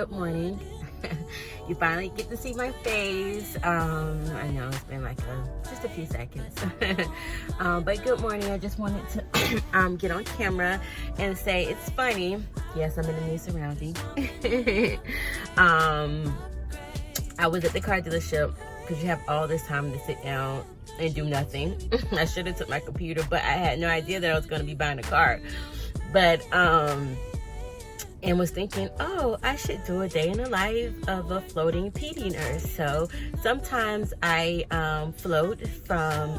good morning. You finally get to see my face. I know it's been like just a few seconds. But good morning. I just wanted to get on camera and say it's funny. Yes, I'm in a new surrounding. I was at the car dealership because you have all this time to sit down and do nothing. I should have took my computer, but I had no idea that I was going to be buying a car. But and was thinking, oh, I should do a day in the life of a floating PD nurse. So sometimes I float from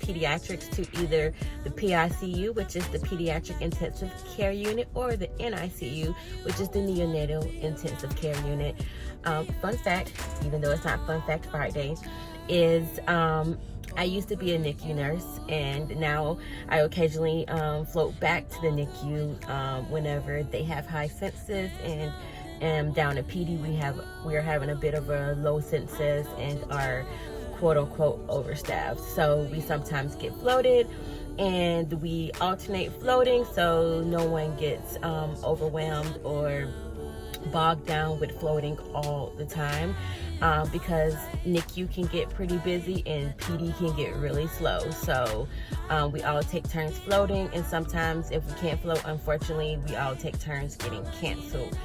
pediatrics to either the PICU, which is the Pediatric Intensive Care Unit, or the NICU, which is the Neonatal Intensive Care Unit. Fun fact, even though it's not Fun Fact Friday, is I used to be a NICU nurse, and now I occasionally float back to the NICU whenever they have high census, and down at PD we are having a bit of a low census and are quote unquote overstaffed. So we sometimes get floated, and we alternate floating so no one gets overwhelmed or bogged down with floating all the time, because NICU can get pretty busy and PD can get really slow. So we all take turns floating, and sometimes if we can't float, unfortunately, we all take turns getting canceled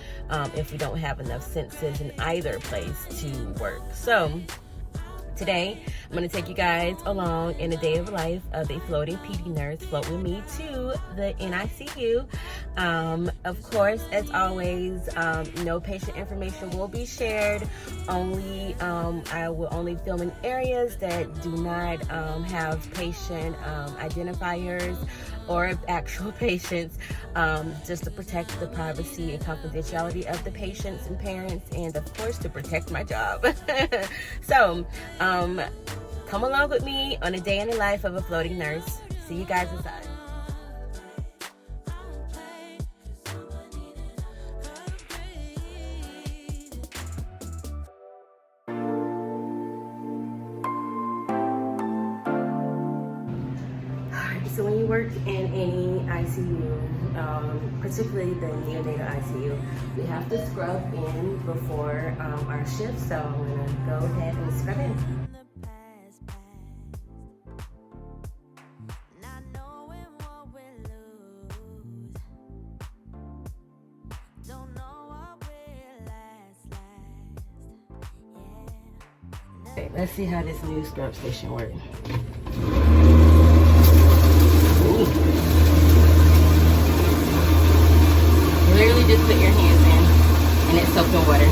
if we don't have enough census in either place to work. So today, I'm going to take you guys along in a day of life of a floating PD nurse. Float with me to the NICU. Of course, as always, no patient information will be shared. I will only film in areas that do not have patient identifiers or actual patients, just to protect the privacy and confidentiality of the patients and parents, and of course to protect my job. So come along with me on a day in the life of a floating nurse. See you guys inside. So when you work in any ICU, particularly the neonatal ICU, we have to scrub in before our shift. So I'm going to go ahead and scrub in. Okay, let's see how this new scrub station works. Literally just put your hands in and it's soaked in water.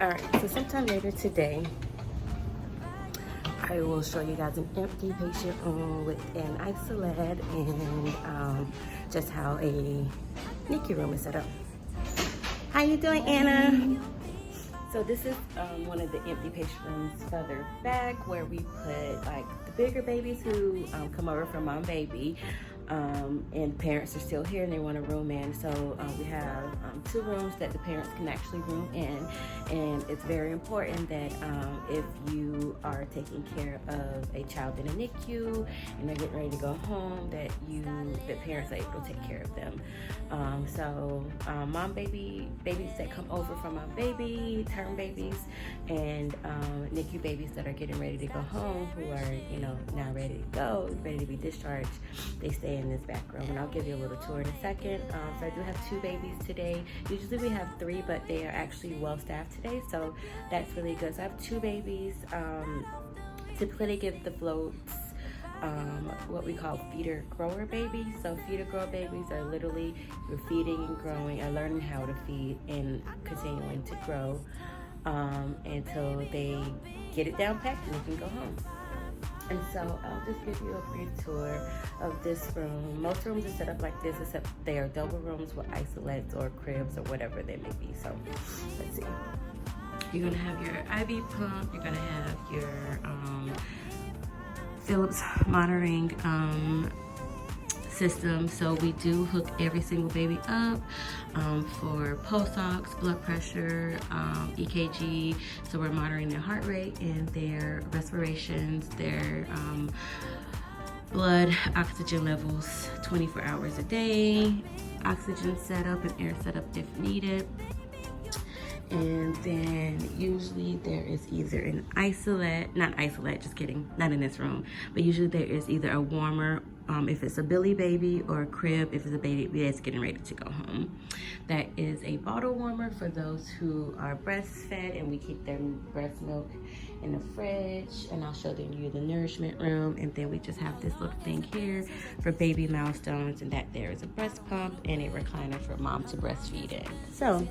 Alright, so sometime later today, I will show you guys an empty patient room with an isolate and just how a NICU room is set up. How you doing, Anna? So this is one of the empty patient rooms further back, where we put like the bigger babies who come over from mom baby, and parents are still here and they want a room in. So we have 2 rooms that the parents can actually room in, and it's very important that if you are taking care of a child in a NICU and they're getting ready to go home, that parents are able to take care of them. So mom babies that come over from mom baby, term babies, and NICU babies that are getting ready to go home, who are now ready to go, ready to be discharged, they stay in this back room, and I'll give you a little tour in a second. So I do have 2 babies today. Usually we have 3, but they are actually well staffed today, so that's really good. So I have 2 babies. Typically they give the floats what we call feeder grower babies. So feeder grower babies are literally you're feeding and growing and learning how to feed and continuing to grow until they get it down packed and they can go home. And so I'll just give you a brief tour of this room. Most rooms are set up like this, except they are double rooms with isolates or cribs or whatever they may be. So let's see. You're gonna have your IV pump. You're gonna have your Philips monitoring system. So we do hook every single baby up for pulse ox, blood pressure, EKG. So we're monitoring their heart rate and their respirations, their blood oxygen levels 24 hours a day, oxygen setup and air setup if needed. And then usually there is either an isolate, not isolate, just kidding, not in this room, but usually there is either a warmer if it's a Billy baby, or a crib if it's a baby that's getting ready to go home. That is a bottle warmer for those who are breastfed, and we keep their breast milk in the fridge, and I'll show you the nourishment room. And then we just have this little thing here for baby milestones, and that there is a breast pump and a recliner for mom to breastfeed in. So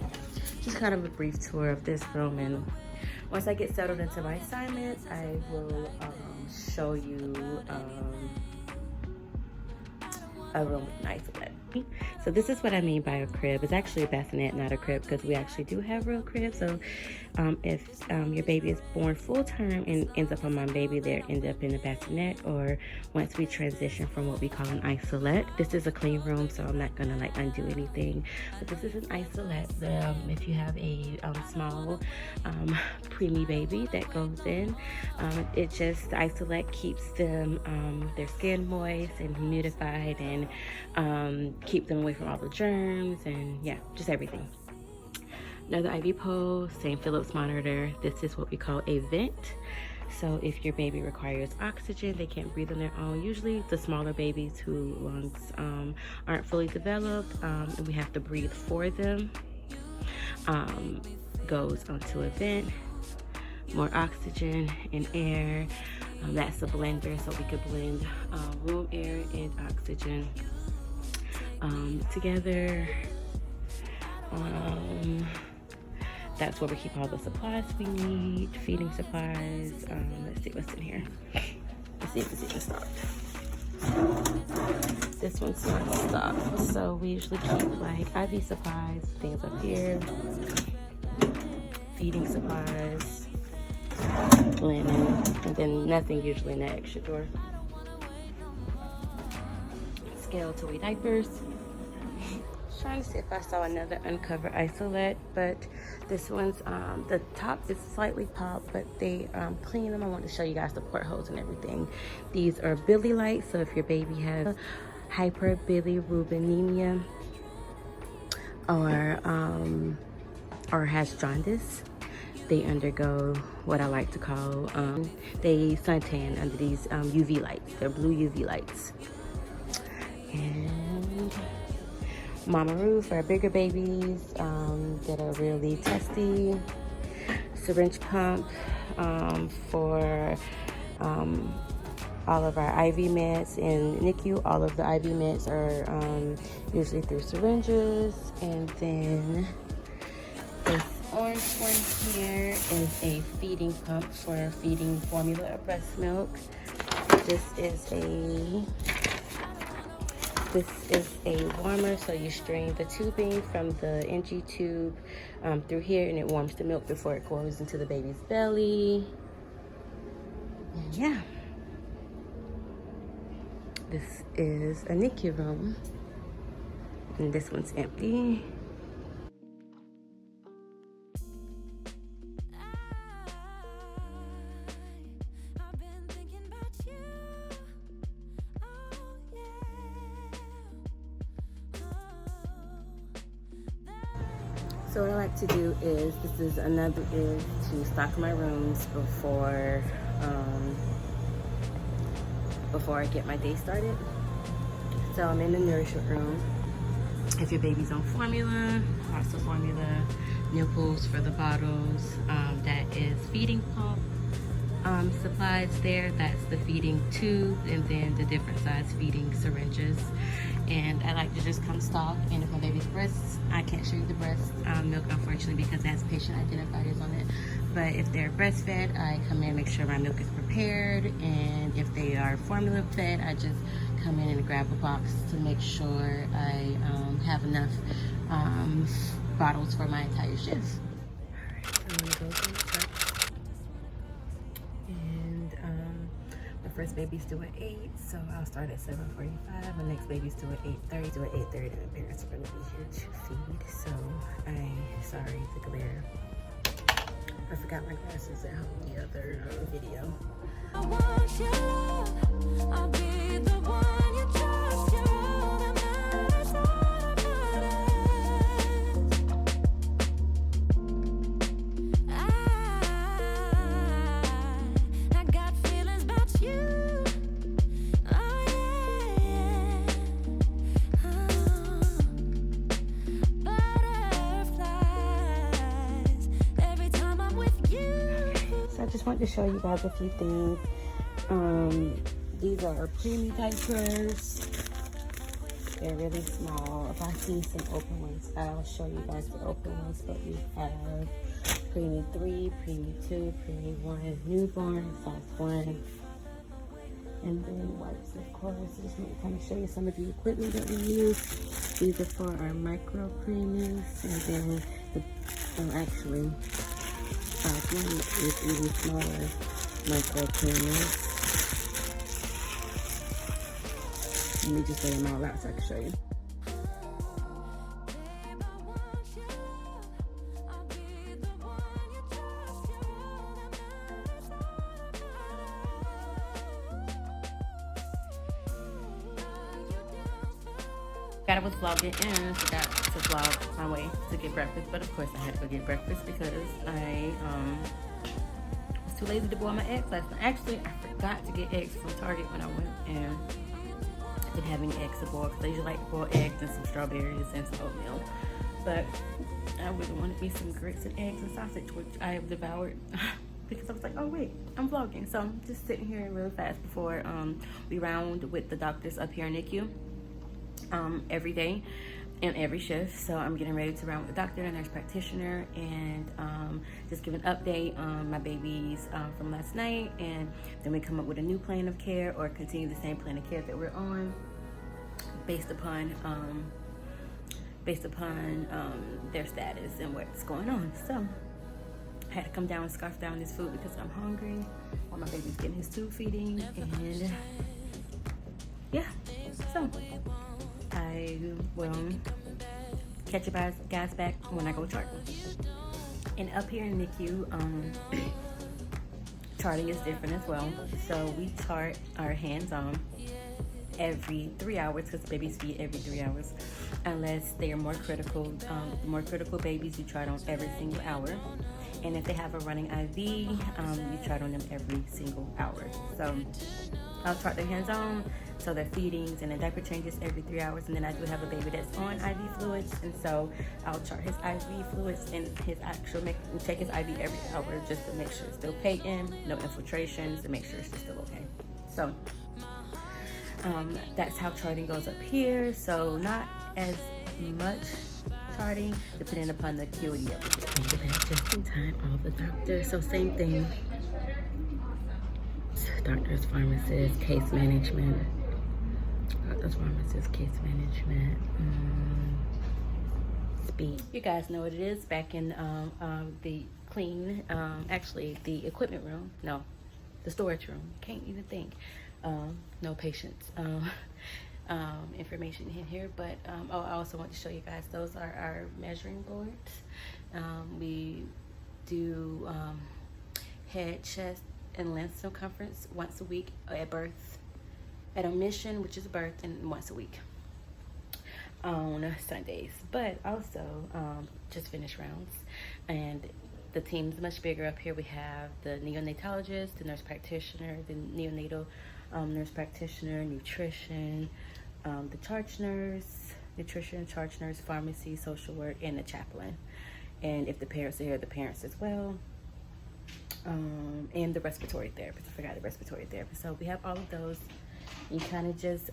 just kind of a brief tour of this room, and once I get settled into my assignment, I will show you a room with an isolate. So this is what I mean by a crib. It's actually a bassinet, not a crib, because we actually do have real cribs. So if your baby is born full term and ends up on my baby, they end up in a bassinet, or once we transition from what we call an isolate. This is a clean room, so I'm not gonna like undo anything, but this is an isolate. If you have a small preemie baby that goes in, it just, the isolate keeps them their skin moist and humidified, and keep them away from all the germs, and yeah, just everything. Another IV pole, same Philips monitor. This is what we call a vent. So if your baby requires oxygen, they can't breathe on their own. Usually the smaller babies whose lungs aren't fully developed, and we have to breathe for them, goes onto a vent. More oxygen and air. That's a blender, so we could blend room air and oxygen together. That's where we keep all the supplies we need, feeding supplies. Let's see what's in here. Let's see if it's even stocked. This one's not stocked, so we usually keep like IV supplies, things up here, feeding supplies, linen, and then nothing usually in that extra drawer. Scale to weigh diapers. Trying to see if I saw another uncovered isolate, but this one's the top is slightly popped, but they clean them. I want to show you guys the portholes and everything. These are Billy lights, so if your baby has hyperbilirubinemia or has jaundice, they undergo what I like to call they suntan under these UV lights. They're blue UV lights. And Mama for our bigger babies that are really testy. Syringe pump for all of our IV meds. In NICu, all of the IV meds are usually through syringes. And then this orange one here is a feeding pump for feeding formula or breast milk. This is a warmer, so you strain the tubing from the NG tube through here, and it warms the milk before it goes into the baby's belly. And yeah, this is a NICu room, and this one's empty. So what I like to do is, to stock my rooms before I get my day started. So I'm in the nourishment room. If your baby's on formula, lots of formula, nipples for the bottles, that is feeding pump supplies there. That's the feeding tube, and then the different size feeding syringes. And I like to just come stock, and if my baby's breasts, I can't show you the breast milk, unfortunately, because that's patient identifiers on it. But if they're breastfed, I come in and make sure my milk is prepared. And if they are formula fed, I just come in and grab a box to make sure I have enough bottles for my entire shift. Alright, so I'm gonna go to the top. And my first baby's due at 8, so I'll start at 7:45. My next baby's due at 8:30. Due at 8:30, my parents are going to be here to feed. So sorry, the glare. I forgot my glasses at home the other video. I want your love. I'll be the one you trust. You're all that matters, all that matters. I got feelings about you. Oh yeah. Butterflies every time I'm with you. So I just wanted to show you guys a few things. These are preemie diapers. They're really small. If I see some open ones, I'll show you guys the open ones. But we have preemie 3, preemie 2, preemie 1, newborn, size 1, and then wipes, of course. I just want to kind of show you some of the equipment that we use. These are for our micro preemies, and then actually, size 1 is even smaller micro preemies. Let me just lay them all out so I can show you. I was vlogging and forgot to vlog my way to get breakfast, but of course I had to go get breakfast because I was too lazy to boil my eggs last night. Actually, I forgot to get eggs from Target when I went, and I didn't have any eggs to boil because I usually like to boil eggs and some strawberries and some oatmeal. But I really wanted me some grits and eggs and sausage, which I have devoured because I was like, oh wait, I'm vlogging. So I'm just sitting here really fast before we round with the doctors up here in NICu. Every day and every shift. So I'm getting ready to round with the doctor and nurse practitioner, and just give an update on my babies from last night, and then we come up with a new plan of care or continue the same plan of care that we're on based upon their status and what's going on. So I had to come down and scarf down this food because I'm hungry while my baby's getting his tube feeding, and yeah, so I will catch you guys back when I go charting. And up here in NICu, charting is different as well. So we chart our hands-on every 3 hours because babies feed every 3 hours, unless they are more critical. The more critical babies you chart on every single hour. And if they have a running IV, you chart on them every single hour. So I'll chart their hands-on, so their feedings and their diaper changes every 3 hours. And then I do have a baby that's on IV fluids, and so I'll chart his IV fluids and his actual check his IV every hour just to make sure it's still patent, no infiltrations, to make sure it's still okay. So that's how charting goes up here. So not as much charting depending upon the acuity of it. Just in time, all the doctors. So same thing. Doctors, pharmacists, case management. Doctors, pharmacists, case management. Speed. You guys know what it is. Back in the clean, actually the equipment room. No, the storage room. Can't even think. No patients. Information in here, but oh, I also want to show you guys, those are our measuring boards. We do head, chest, and length circumference once a week at birth, at omission, which is birth, and once a week on Sundays. But also just finished rounds, and the team's much bigger up here. We have the neonatologist, the nurse practitioner, the neonatal nurse practitioner, nutrition, the charge nurse, nutrition, charge nurse, pharmacy, social work, and the chaplain. And if the parents are here, the parents as well. And the respiratory therapist. I forgot the respiratory therapist. So we have all of those. You kind of just,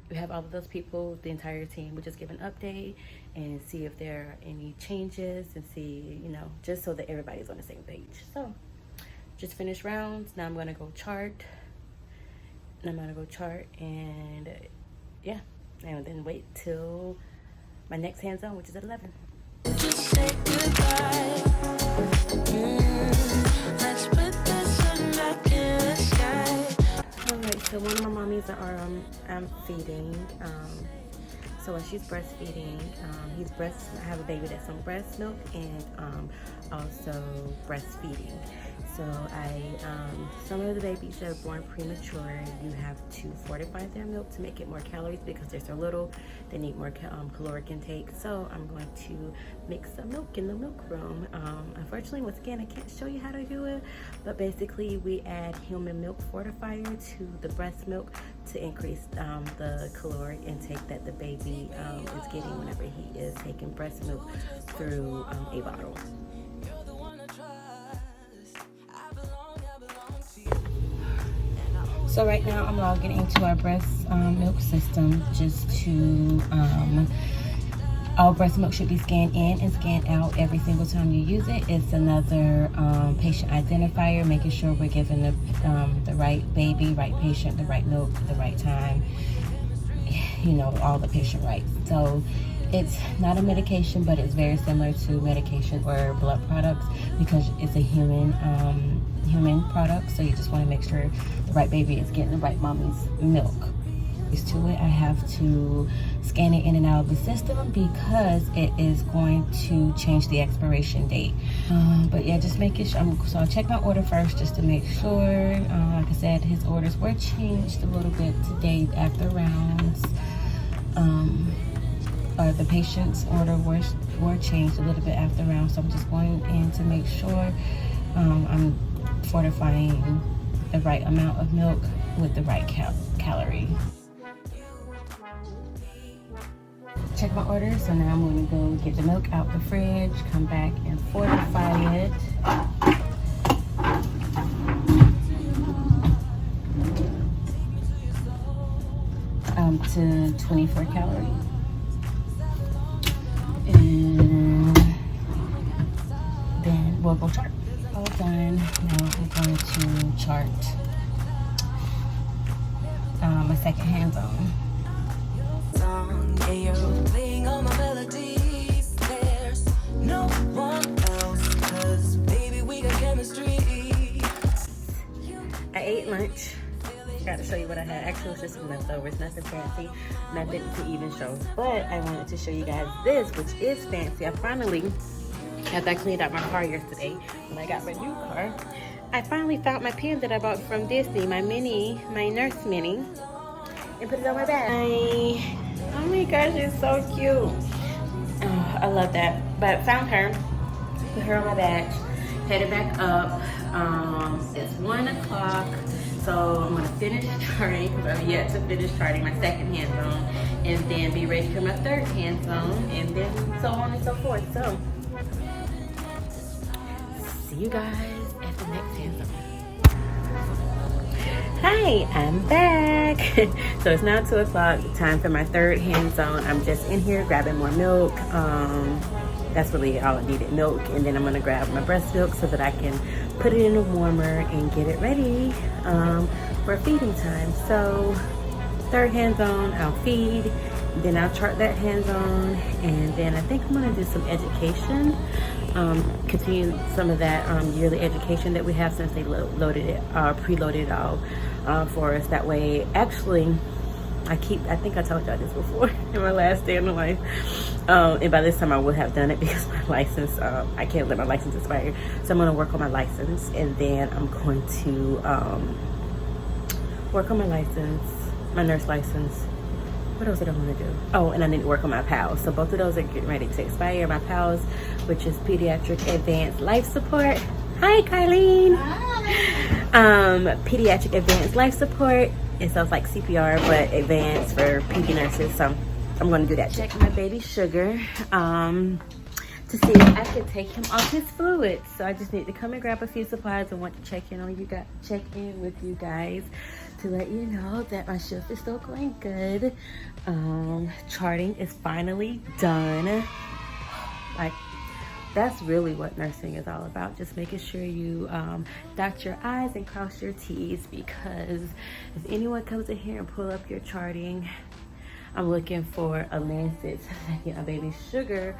we have all of those people, the entire team. We just give an update and see if there are any changes and see, you know, just so that everybody's on the same page. So just finished rounds. Now I'm going to go chart. And yeah, and then wait till my next hands-on, which is at 11. Say goodbye. Let's put the sun back in the sky. Alright So one of my mommies are I'm feeding. So when she's breastfeeding, I have a baby that's on breast milk and also breastfeeding. So some of the babies that are born premature, you have to fortify their milk to make it more calories because they're so little. They need more caloric intake. So I'm going to mix some milk in the milk room. Unfortunately, once again, I can't show you how to do it, but basically we add human milk fortifier to the breast milk to increase the caloric intake that the baby is getting whenever he is taking breast milk through a bottle. So right now I'm logging into our breast milk system just to, all breast milk should be scanned in and scanned out every single time you use it. It's another patient identifier, making sure we're giving the right baby, right patient, the right milk, the right time, you know, all the patient rights. So it's not a medication, but it's very similar to medication or blood products because it's a human product. So you just want to make sure the right baby is getting the right mommy's milk. To it, I have to scan it in and out of the system because it is going to change the expiration date. But yeah, just making sure. So I'll check my order first just to make sure. Like I said, his orders were changed a little bit today after rounds. Or the patient's order were changed a little bit after rounds. So I'm just going in to make sure I'm fortifying the right amount of milk with the right calorie. Check my order, so now I'm going to go get the milk out the fridge, come back and fortify it. To 24 calories. And then we'll go chart. All done. Now we're going to chart my second hands-on. Playing all my melodies. There's no one else, 'cause baby we got chemistry. I ate lunch. Got to show you what I had. Actually, it was just some leftovers, nothing fancy, nothing to even show. But I wanted to show you guys this, which is fancy. I finally, after I cleaned out my car yesterday, when I got my new car, I finally found my pen that I bought from Disney, my Nurse Mini, and put it on my bag. Oh my gosh, it's so cute. Oh, I love that. But found her, put her on my badge, headed back up. It's 1 o'clock, so I'm gonna finish charting because I've yet to finish charting my second hands-on, and then be ready for my third hands-on, and then so on and so forth. So, see you guys at the next hands-on. Hi, I'm back. So it's now 2 o'clock, time for my third hands-on. I'm just in here grabbing more milk. That's really all I needed, milk. And then I'm gonna grab my breast milk so that I can put it in a warmer and get it ready for feeding time. So third hands-on, I'll feed, then I'll chart that hands-on, and then I think I'm gonna do some education. Continue some of that yearly education that we have since they loaded it, preloaded it all for us. That way, actually, I think I told y'all this before in my last day of my life. And by this time I would have done it because my license, I can't let my license expire. So I'm gonna work on my license, and then I'm going to work on my license, my nurse license. What else did I want to do? Oh, and I need to work on my PALS. So both of those are getting ready to expire. My PALS, which is Pediatric Advanced Life Support. Hi, Carlene. Hi. Pediatric Advanced Life Support. It sounds like CPR, but advanced for PD nurses. So I'm going to do that. Check my baby sugar to see if I can take him off his fluids. So I just need to come and grab a few supplies and want to check in with you guys to let you know that my shift is still going good. Charting is finally done. Like, that's really what nursing is all about. Just making sure you dot your I's and cross your T's, because if anyone comes in here and pull up your charting, I'm looking for a Lancet to get my baby's sugar.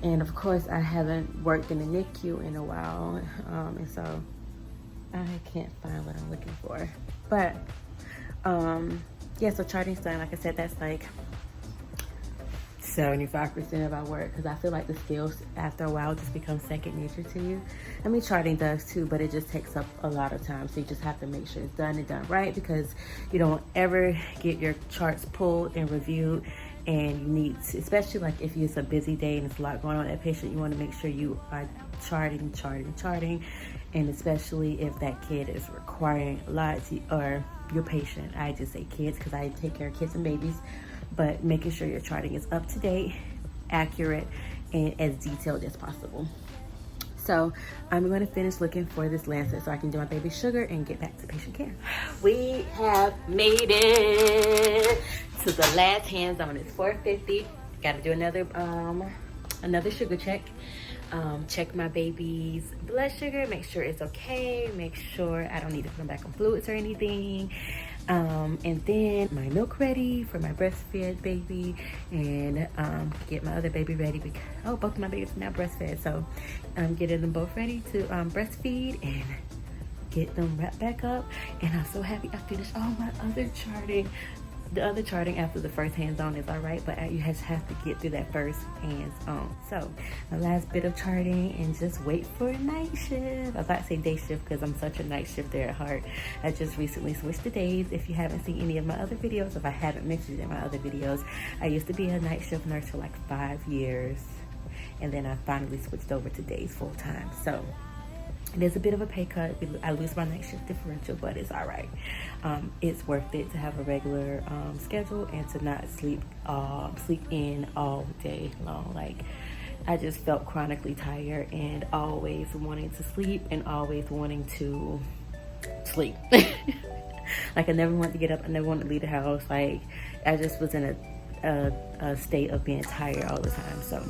And of course, I haven't worked in the NICu in a while, and so I can't find what I'm looking for. But Yeah, so charting's done. Like I said, that's like 75% of our work, because I feel like the skills after a while just become second nature to you. I mean, charting does too, but it just takes up a lot of time. So you just have to make sure it's done and done right, because you don't ever get your charts pulled and reviewed. And you need to, especially like if it's a busy day and it's a lot going on with that patient, you want to make sure you are charting. And especially if that kid is requiring a lot, or your patient, I just say kids because I take care of kids and babies, but making sure your charting is up to date, accurate, and as detailed as possible. So I'm going to finish looking for this lancet so I can do my baby sugar and get back to patient care. We have made it to the last hands-on. It's 4:50. Got to do another sugar check. Check my baby's blood sugar, make sure it's okay, make sure I don't need to put them back on fluids or anything. And then my milk ready for my breastfed baby, and get my other baby ready because both of my babies are now breastfed, so I'm getting them both ready to breastfeed and get them wrapped back up. And I'm so happy I finished all my other charting. The other charting after the first hands-on is all right, but you just have to get through that first hands-on. So the last bit of charting, and just wait for a night shift. I thought I'd say day shift because I'm such a night shifter at heart. I just recently switched to days. If you haven't seen any of my other videos, if I haven't mentioned it in my other videos, I used to be a night shift nurse for like 5 years, and then I finally switched over to days full-time. So it is a bit of a pay cut. I lose my night shift differential, but it's all right. It's worth it to have a regular schedule and to not sleep in all day long. Like, I just felt chronically tired and always wanting to sleep and always wanting to sleep. Like, I never wanted to get up. I never wanted to leave the house. Like, I just was in a state of being tired all the time. So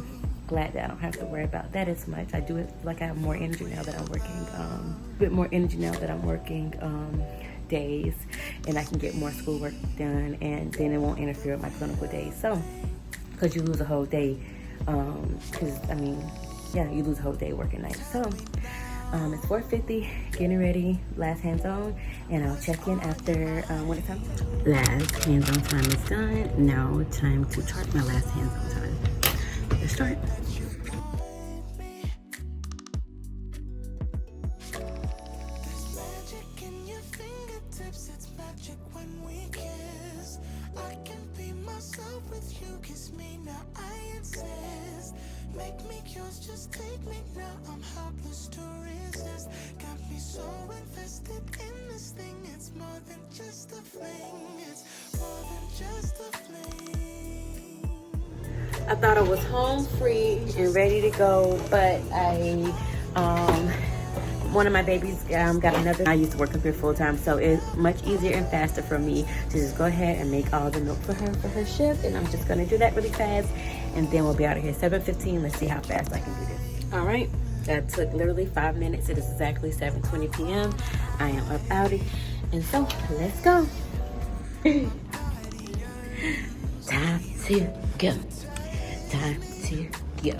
glad that I don't have to worry about that as much. I do it like I have more energy now that I'm working, a bit more energy now that I'm working days, and I can get more schoolwork done, and then it won't interfere with my clinical days. So, because you lose a whole day, you lose a whole day working nights. So it's 4:50, getting ready, last hands-on, and I'll check in after when it's time. Last hands-on time is done. Now time to chart my last hands-on time. Let's start. Just take me now, I'm helpless to resist. Got me so invested in this thing. It's more than just a fling. It's more than just a fling. I thought I was home free and ready to go, but one of my babies got another. I used to work up here full time, so it's much easier and faster for me to just go ahead and make all the milk for her shift, and I'm just gonna do that really fast, and then we'll be out of here 7:15. Let's see how fast I can do this. All right, that took literally 5 minutes. It is exactly 7:20 p.m. I am up out of, and so let's go. Time to go. Time to go.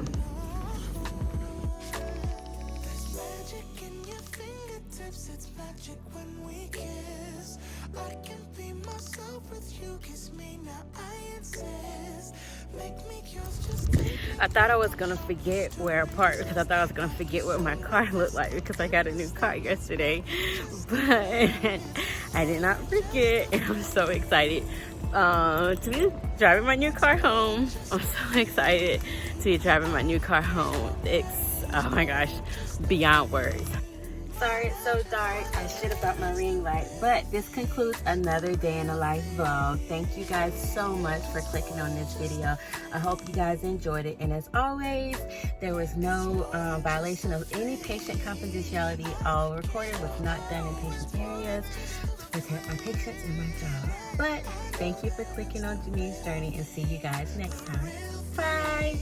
I thought I was gonna forget where I parked, because I thought I was gonna forget what my car looked like, because I got a new car yesterday, but I did not forget, and I'm so excited to be driving my new car home. I'm so excited to be driving my new car home. It's, oh my gosh, beyond words. Sorry it's so dark. I should have brought my ring light. But this concludes another day in the life vlog. Thank you guys so much for clicking on this video. I hope you guys enjoyed it. And as always, there was no violation of any patient confidentiality. All recorded was not done in patient areas to protect my patients and my job. But thank you for clicking on Jenean's journey, and see you guys next time. Bye.